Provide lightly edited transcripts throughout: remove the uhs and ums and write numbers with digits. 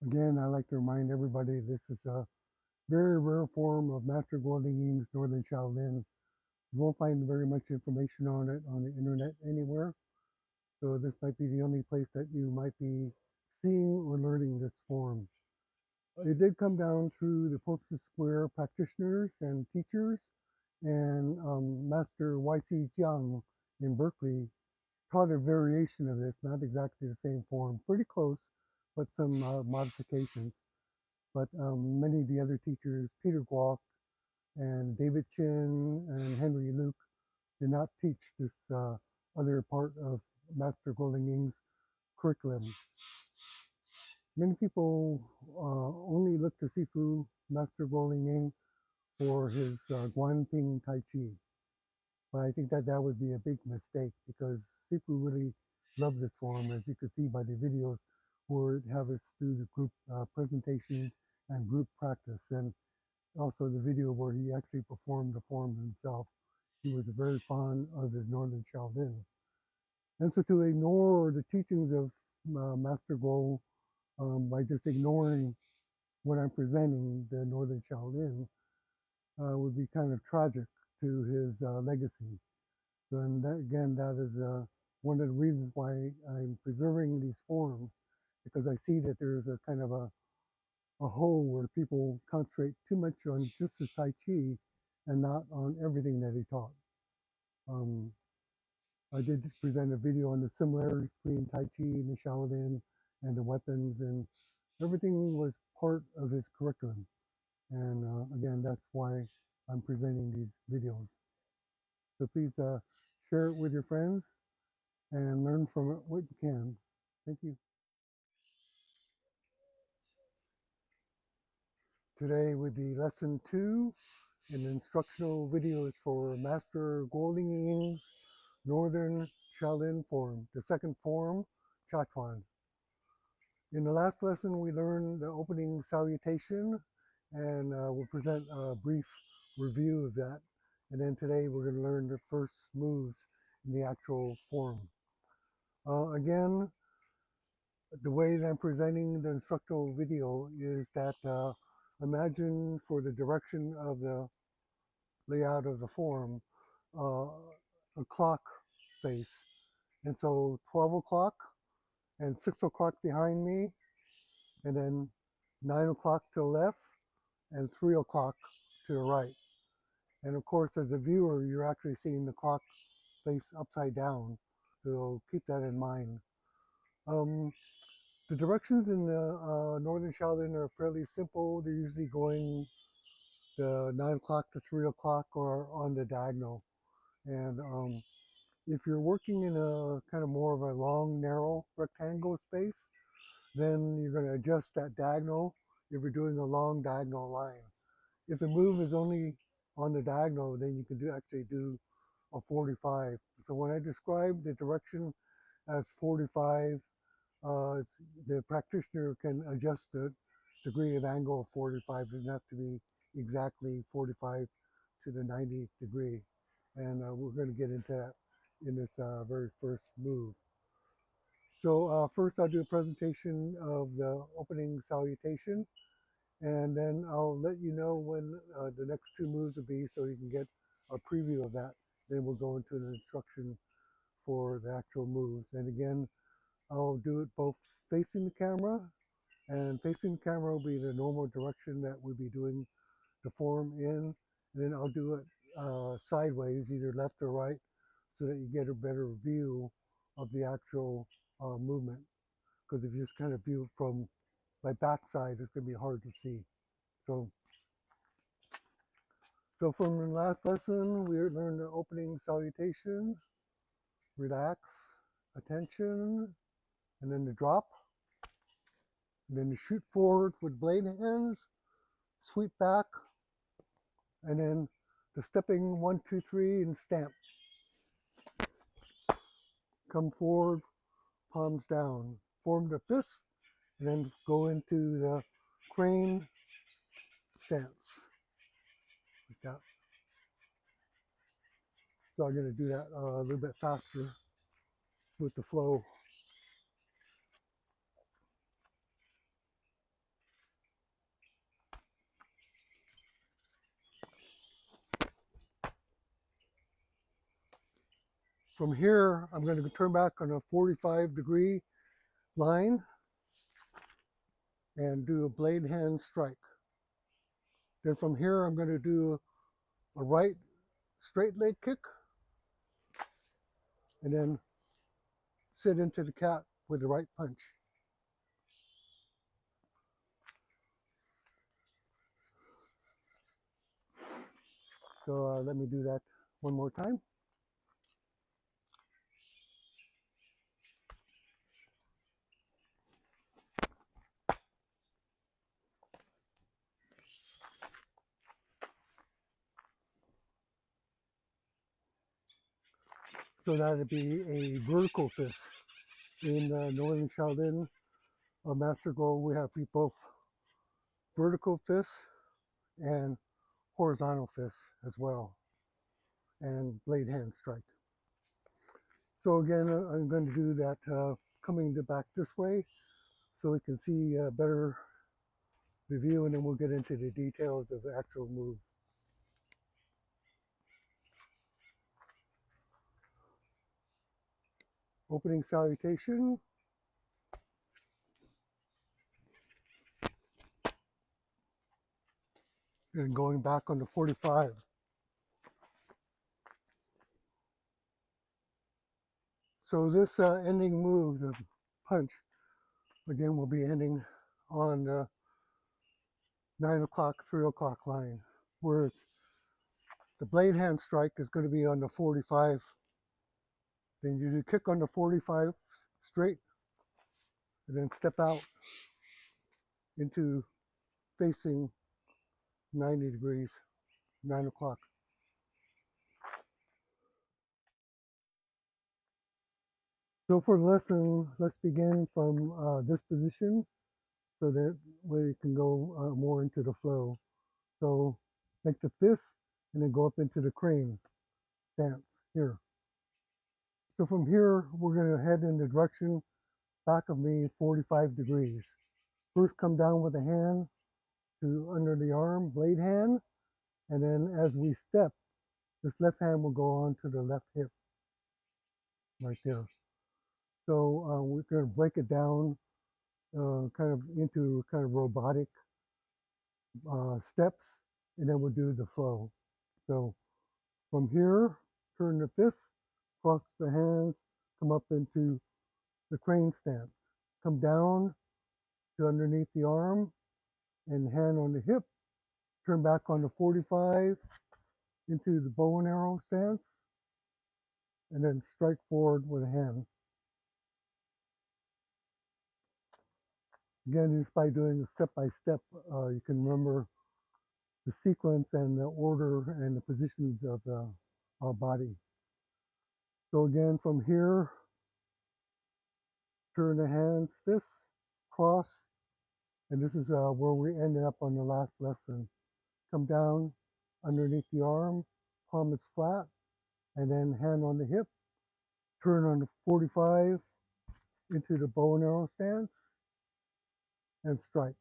Again, I like to remind everybody this is a very rare form of Master Kuo Lien Ying's Northern Shaolin. You won't find very much information on it on the internet anywhere, so this might be the only place that you might be seeing or learning this form. It did come down through the Postal Square practitioners and teachers, and Master Y.C. Jiang in Berkeley taught a variation of this, not exactly the same form, pretty close, but some modifications. But many of the other teachers, Peter Guok and David Chin and Henry Luke, did not teach this other part of Master Kuo Lien Ying's curriculum. Many people only look to Sifu Master Kuo Lien Ying for his Guanping Tai Chi. But I think that that would be a big mistake because Sifu really loved this form, as you could see by the videos where it have us through the group presentations and group practice, and also the video where he actually performed the form himself. He was very fond of his Northern Shaolin. And so to ignore the teachings of Master Kuo by just ignoring what I'm presenting, the Northern Shaolin, would be kind of tragic to his legacy. So, and that, again, that is one of the reasons why I'm preserving these forms, because I see that there's a kind of a hole where people concentrate too much on just the Tai Chi and not on everything that he taught. Um, I did present a video on the similarities between Tai Chi and the Shaolin and the weapons, and everything was part of his curriculum. And again, that's why I'm presenting these videos. So please share it with your friends and learn from it what you can. Thank you. Today would be lesson 2 in instructional videos for Master Kuo Lien Ying's Northern Shaolin form, the second form, Chuan. In the last lesson, we learned the opening salutation, and we'll present a brief review of that. And then today we're going to learn the first moves in the actual form. Again, the way that I'm presenting the instructional video is that imagine for the direction of the layout of the form, a clock face. And so 12 o'clock and 6 o'clock behind me, and then 9 o'clock to the left and 3 o'clock to the right. And of course, as a viewer, you're actually seeing the clock face upside down. So keep that in mind. The directions in the Northern Shaolin are fairly simple. They're usually going the 9 o'clock to 3 o'clock or on the diagonal. And if you're working in a kind of more of a long, narrow rectangle space, then you're going to adjust that diagonal if you're doing a long diagonal line. If the move is only on the diagonal, then you can actually do a 45. So when I describe the direction as 45, the practitioner can adjust the degree of angle of 45. It doesn't have to be exactly 45 to the 90th degree. And we're going to get into that in this very first move. So first I'll do a presentation of the opening salutation, and then I'll let you know when the next two moves will be so you can get a preview of that. Then we'll go into the instruction for the actual moves. And again, I'll do it both facing the camera, and facing the camera will be the normal direction that we'll be doing the form in. And then I'll do it sideways, either left or right, so that you get a better view of the actual movement. Because if you just kind of view it from my backside, it's going to be hard to see. So from the last lesson, we learned the opening salutation, relax, attention, and then the drop, and then the shoot forward with blade hands, sweep back, and then the stepping 1, 2, 3, and stamp. Come forward, palms down, form the fist, and then go into the crane stance, like that. So I'm going to do that a little bit faster with the flow. From here, I'm going to turn back on a 45-degree line and do a blade hand strike. Then from here, I'm going to do a right straight leg kick and then sit into the cat with the right punch. So let me do that one more time. So that would be a vertical fist. In Northern Shaolin, Master Kuo, we have both vertical fists and horizontal fists as well, and blade hand strike. So again, I'm going to do that coming back this way so we can see better the view, and then we'll get into the details of the actual move. Opening salutation. And going back on the 45. So this ending move, the punch, again will be ending on the 9 o'clock, 3 o'clock line, whereas the blade hand strike is going to be on the 45. Then you do kick on the 45 straight, and then step out into facing 90 degrees, 9 o'clock. So for the lesson, let's begin from this position so that we can go more into the flow. So make the fist and then go up into the crane stance here. So from here, we're going to head in the direction back of me 45 degrees. First come down with the hand to under the arm, blade hand, and then as we step, this left hand will go on to the left hip right there. So we're going to break it down kind of into kind of robotic steps, and then we'll do the flow. So from here, turn the fist, cross the hands, come up into the crane stance. Come down to underneath the arm and hand on the hip. Turn back on the 45 into the bow and arrow stance, and then strike forward with a hand. Again, just by doing the step by step, you can remember the sequence and the order and the positions of our body. So again, from here, turn the hands, fists, cross, and this is where we ended up on the last lesson. Come down underneath the arm, palm is flat, and then hand on the hip, turn on the 45 into the bow and arrow stance, and strike.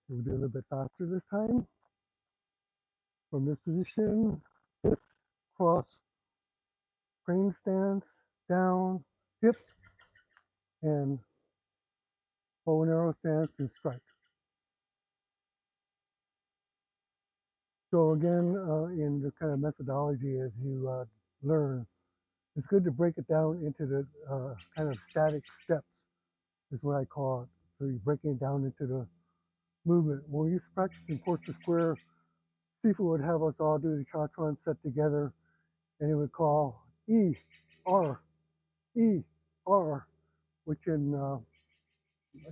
We'll do a little bit faster this time. From this position, fist, cross, crane stance, down, hip, and bow and arrow stance and strike. So again, in the kind of methodology as you learn, it's good to break it down into the kind of static steps, is what I call it. So you're breaking it down into the movement. When we used to practice in Portrait Square, Sifu would have us all do the Chuan set together, and he would call E, R, E, R, which in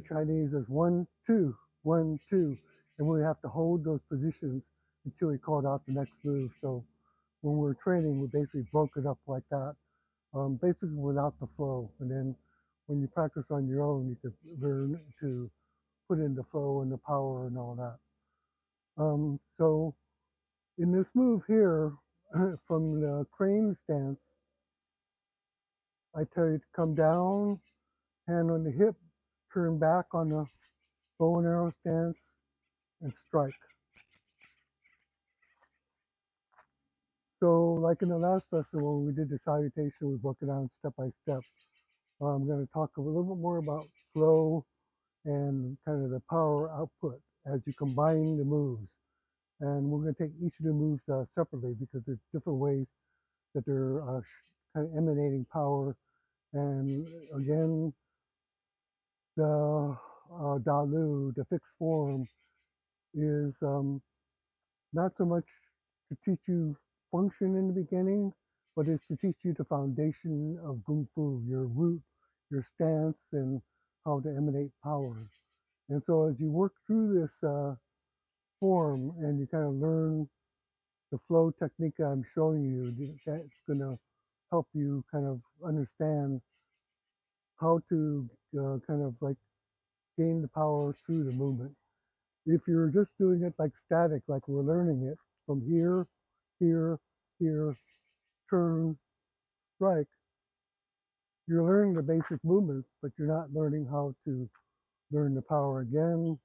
Chinese is 1, 2, 1, 2, and we have to hold those positions until he called out the next move. So when we were training, we basically broke it up like that, basically without the flow. And then when you practice on your own, you could learn to put in the flow and the power and all that. So in this move here, from the crane stance, I tell you to come down, hand on the hip, turn back on the bow and arrow stance, and strike. So like in the last lesson when we did the salutation, we broke it down step by step. I'm going to talk a little bit more about flow and kind of the power output as you combine the moves. And we're going to take each of the moves separately because there's different ways that they're kind of emanating power. And again, the Dalu, the fixed form, is not so much to teach you function in the beginning, but it's to teach you the foundation of Kung Fu, your root, your stance, and how to emanate power. And so as you work through this form and you kind of learn the flow technique I'm showing you, that's going to help you kind of understand how to kind of like gain the power through the movement. If you're just doing it like static, like we're learning it from here, here, here, turn, strike, you're learning the basic movements, but you're not learning how to learn the power again.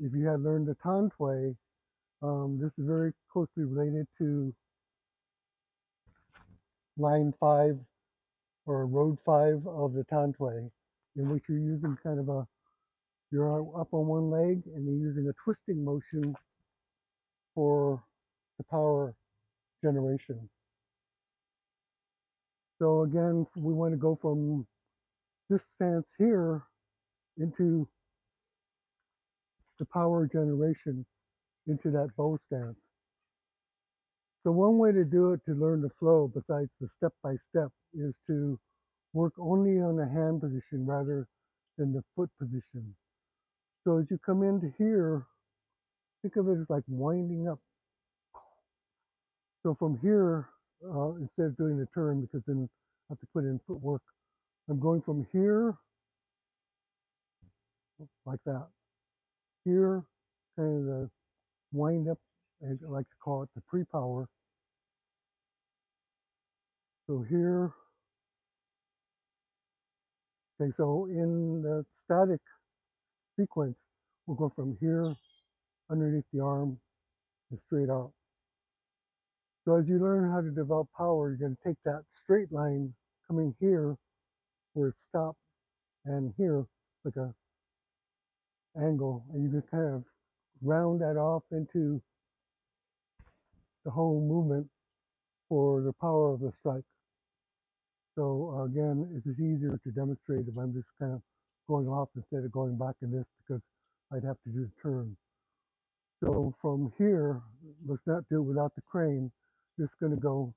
If you had learned the Tan Tui, this is very closely related to line 5 or road 5 of the Tan Tui, in which you're using kind of a, you're up on one leg and you're using a twisting motion for the power generation. So again, we want to go from this stance here into the power generation into that bow stance. So one way to do it to learn the flow, besides the step by step, is to work only on the hand position rather than the foot position. So as you come into here, think of it as like winding up. So from here, instead of doing the turn, because then I have to put in footwork, I'm going from here like that. Here, kind of the wind up, I like to call it the pre-power. So here, okay, so in the static sequence, we'll go from here underneath the arm and straight out. So as you learn how to develop power, you're going to take that straight line coming here where it stops and here like a angle, and you can kind of round that off into the whole movement for the power of the strike. So again, it is easier to demonstrate if I'm just kind of going off instead of going back in this because I'd have to do the turn. So from here, let's not do it without the crane. Just going to go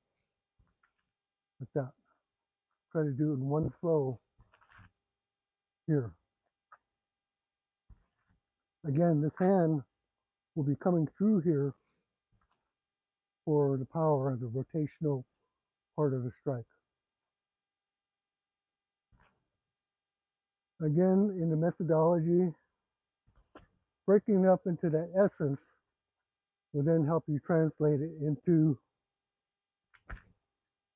like that. Try to do it in one flow here. Again, this hand will be coming through here for the power, the rotational part of the strike. Again, in the methodology, breaking up into that essence will then help you translate it into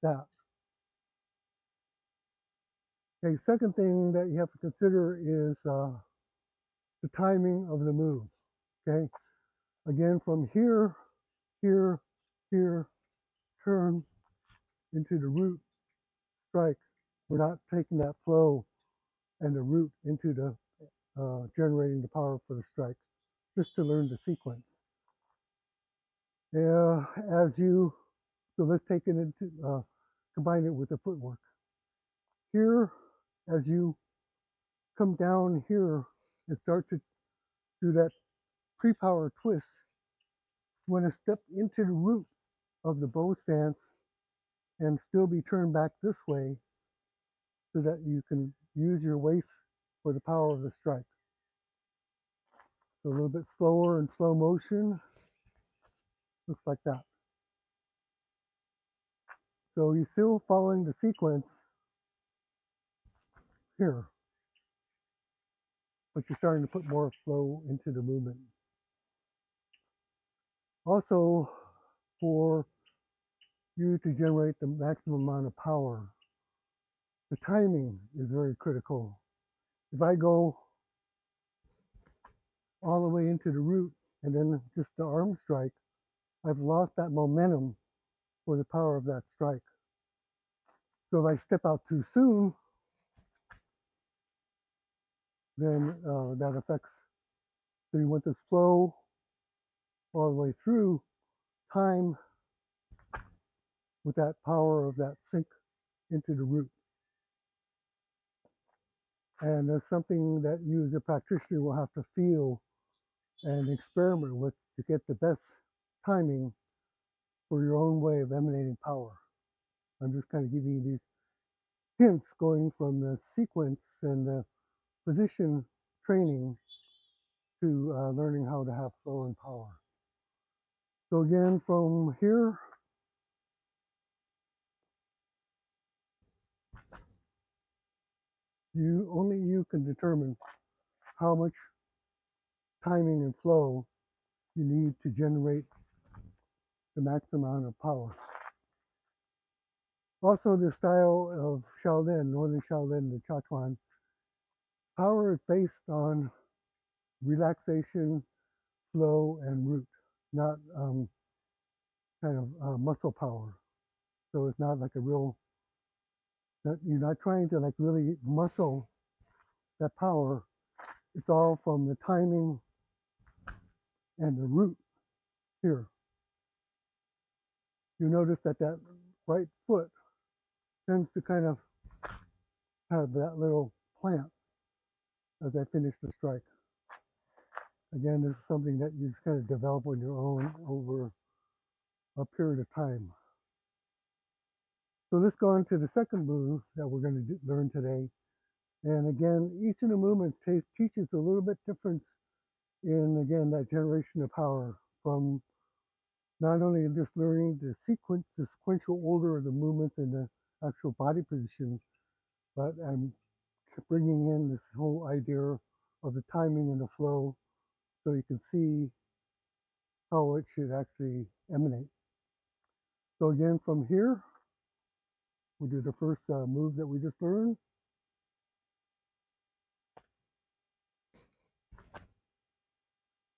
that. Okay, second thing that you have to consider is the timing of the move. Okay, again, from here, here, here, turn into the root strike. We're not taking that flow and the root into the generating the power for the strike, just to learn the sequence. Yeah, as you, so let's take it into, combine it with the footwork. Here, as you come down here and start to do that pre-power twist, you want to step into the root of the bow stance and still be turned back this way so that you can use your waist for the power of the strike. So a little bit slower in slow motion, looks like that. So you're still following the sequence here, but you're starting to put more flow into the movement. Also, for you to generate the maximum amount of power, the timing is very critical. If I go all the way into the root and then just the arm strike, I've lost that momentum for the power of that strike. So if I step out too soon, then that affects. So you want this flow all the way through time with that power of that sink into the root. And that's something that you as a practitioner will have to feel and experiment with to get the best timing for your own way of emanating power. I'm just kind of giving you these hints going from the sequence and the position training to learning how to have flow and power. So again, from here, only you can determine how much timing and flow you need to generate the maximum amount of power. Also, the style of Shaolin, Northern Shaolin, the Chuan, power is based on relaxation, flow, and root, not kind of muscle power. So it's not like a real, you're not trying to like really muscle that power. It's all from the timing and the root here. You notice that that right foot tends to kind of have that little plant as I finish the strike. Again, this is something that you just kind of develop on your own over a period of time. So let's go on to the second move that we're going to learn today. And again, each of the movements teaches a little bit different in, again, that generation of power from not only just learning the sequential order of the movements and the actual body positions, but I'm bringing in this whole idea of the timing and the flow so you can see how it should actually emanate. So again, from here, we do the first move that we just learned.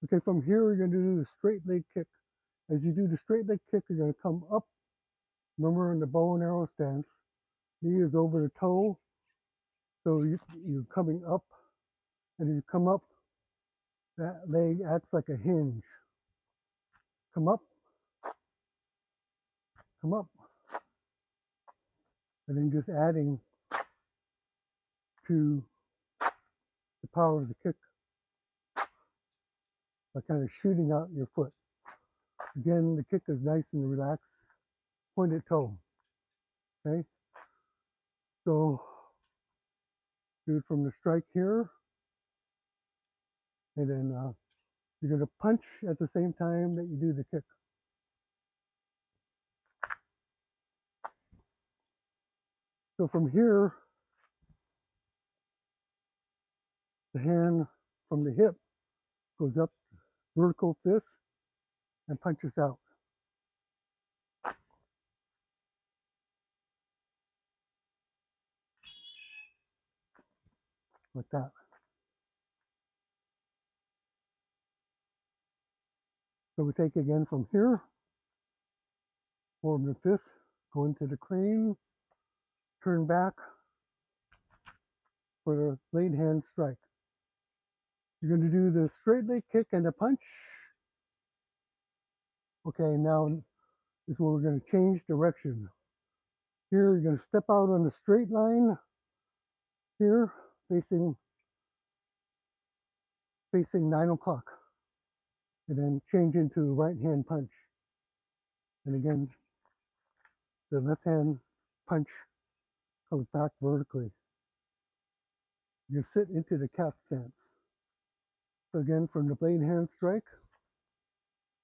Okay, from here, we're going to do the straight leg kick. As you do the straight leg kick, you're going to come up. Remember in the bow and arrow stance, knee is over the toe. So you're coming up, and as you come up, that leg acts like a hinge. Come up, and then just adding to the power of the kick by kind of shooting out your foot. Again, the kick is nice and relaxed, pointed toe. Okay, so do it from the strike here, and then you're going to punch at the same time that you do the kick. So from here, the hand from the hip goes up, vertical fist, and punches out. Like that. So we take again from here, form the fist, go into the crane, turn back for the blade hand strike. You're going to do the straight leg kick and a punch. Okay, now is where we're going to change direction. Here, you're going to step out on the straight line. Here, facing 9 o'clock. And then change into right hand punch. And again, the left hand punch comes back vertically. You sit into the calf stance. So again, from the blade hand strike,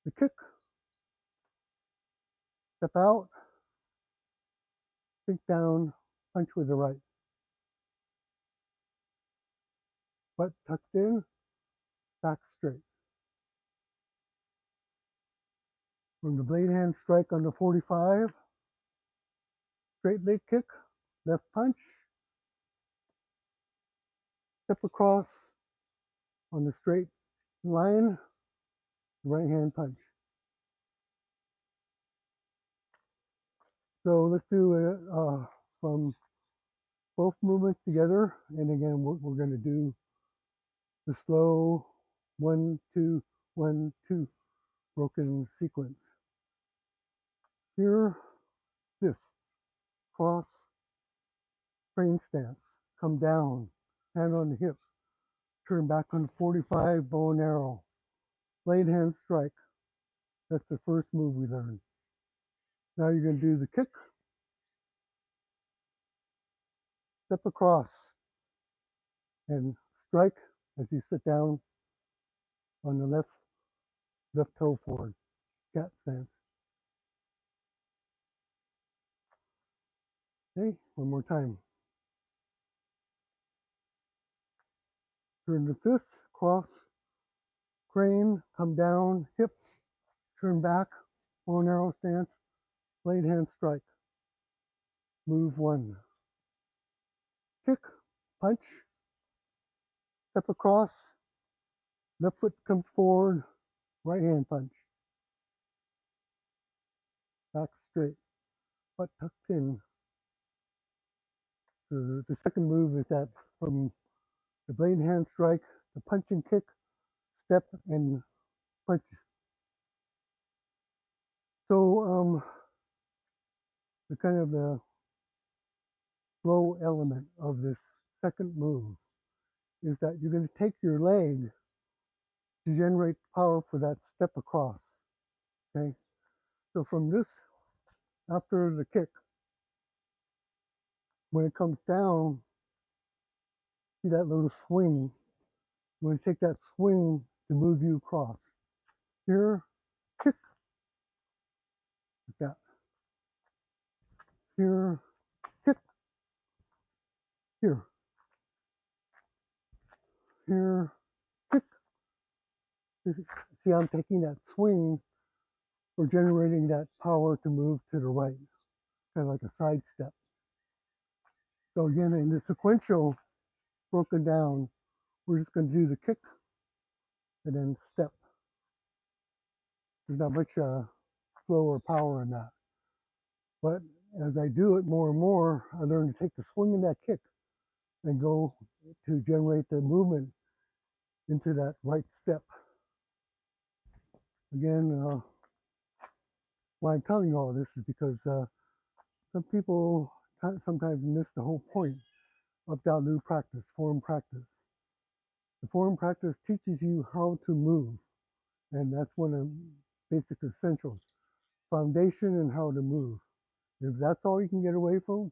the kick, step out, sink down, punch with the right. Butt tucked in, back straight. From the blade hand strike on the 45, straight leg kick, left punch, step across on the straight line, right hand punch. So let's do it from both movements together. And again, we're going to do the slow 1, 2, 1, 2 broken sequence. Here, this cross crane stance, come down, hand on the hip, turn back on 45, bow and arrow, blade hand strike. That's the first move we learned. Now you're going to do the kick, step across, and strike as you sit down on the left toe forward, cat stance. Okay, one more time. Turn the fist, cross, crane, come down, hip, turn back, bow and arrow stance, blade hand strike. Move 1. Kick, punch, step across, left foot comes forward, right hand punch. Back straight, butt tucked in. The second move is that from the blade hand strike, the punch and kick, step and punch. So the kind of the flow element of this second move is that you're going to take your leg to generate power for that step across. Okay, so from this, after the kick, when it comes down, see that little swing. You want to take that swing to move you across. Here, kick, like that. Here, kick, here, here, kick. See, I'm taking that swing for generating that power to move to the right, kind of like a side step. So again, in the sequential broken down, we're just going to do the kick and then step. There's not much flow or power in that. But as I do it more and more, I learn to take the swing and that kick and go to generate the movement into that right step. Again, why I'm telling you all this is because some people sometimes miss the whole point of Dalu practice, form practice. The form practice teaches you how to move, and that's one of the basic essentials. Foundation and how to move. If that's all you can get away from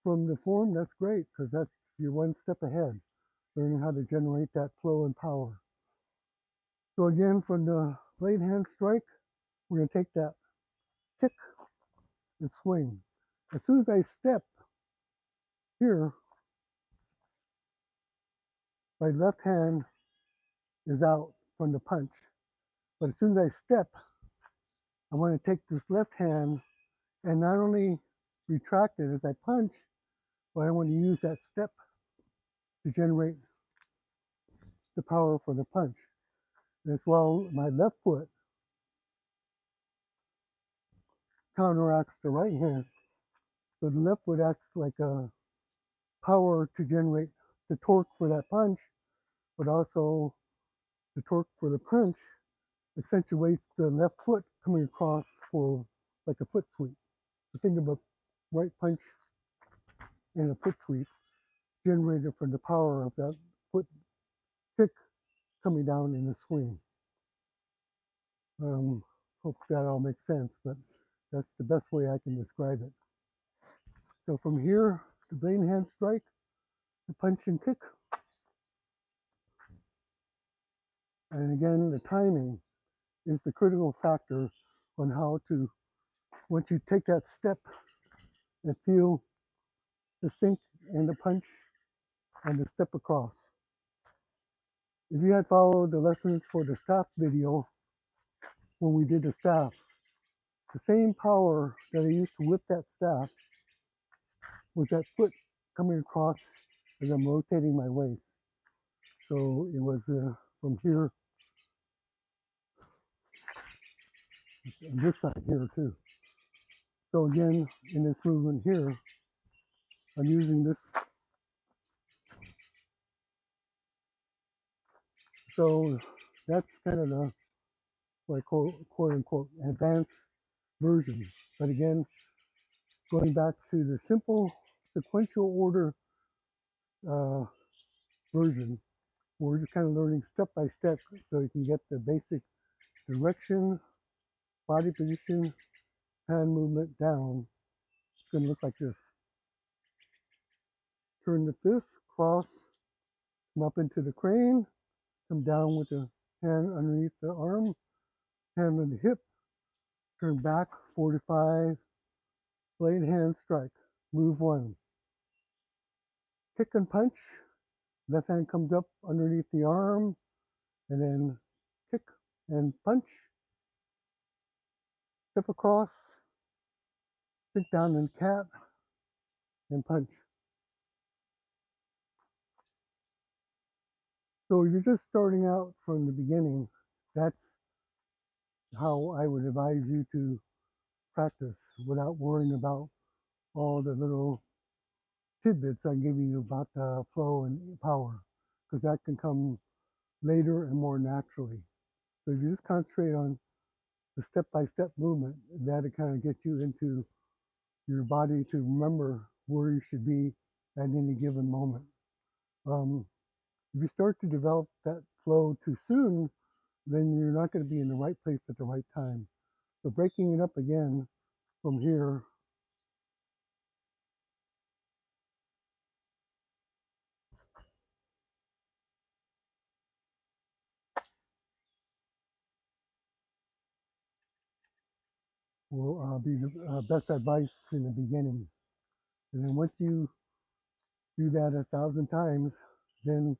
the form, that's great, because that's you're one step ahead, learning how to generate that flow and power. So again, from the blade hand strike, we're going to take that kick and swing. As soon as I step here, my left hand is out from the punch. But as soon as I step, I want to take this left hand and not only retract it as I punch, but I want to use that step to generate the power for the punch. And as well, my left foot counteracts the right hand. So the left foot acts like a power to generate the torque for that punch, but also the torque for the punch accentuates the left foot coming across for like a foot sweep. So think of a right punch and a foot sweep generated from the power of that foot kick coming down in the swing. Hope that all makes sense, but that's the best way I can describe it. So from here, the blade hand strike, the punch and kick. And again, the timing is the critical factor on how to, once you take that step and feel the sink and the punch and the step across. If you had followed the lessons for the staff video, when we did the staff, the same power that I used to whip that staff was that foot coming across as I'm rotating my waist. So it was from here, and this side here too. So again, in this movement here, I'm using this. So that's kind of the like quote unquote advanced version. But again, going back to the simple sequential order uh, version, we're just kind of learning step by step so you can get the basic direction, body position, hand movement down. It's going to look like this. Turn the fist, cross, come up into the crane, come down with the hand underneath the arm, hand on the hip, turn back, 45, blade hand strike. Move one. Kick and punch. Left hand comes up underneath the arm, and then kick and punch. Step across, sit down in cat, and punch. So you're just starting out from the beginning. That's how I would advise you to practice without worrying about all the little tidbits I give you about the flow and power, because that can come later and more naturally. So if you just concentrate on the step-by-step movement, that kind of gets you into your body to remember where you should be at any given moment. Um, if you start to develop that flow too soon, then you're not going to be in the right place at the right time. So breaking it up again from here, will be the best advice in the beginning. And then once you do that 1,000 times, then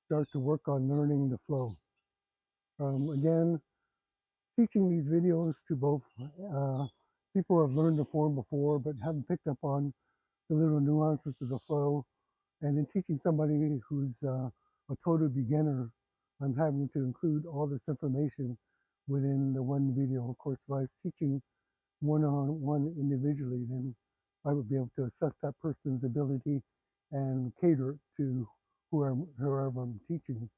start to work on learning the flow. Again, teaching these videos to both people who have learned the form before but haven't picked up on the little nuances of the flow, and in teaching somebody who's a total beginner, I'm having to include all this information within the one video. Of course, if I was teaching one-on-one individually, then I would be able to assess that person's ability and cater it to whoever I'm teaching.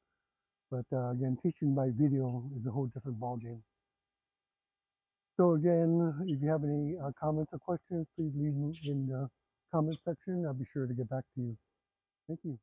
But again, teaching by video is a whole different ballgame. So again, if you have any comments or questions, please leave them in the comment section. I'll be sure to get back to you. Thank you.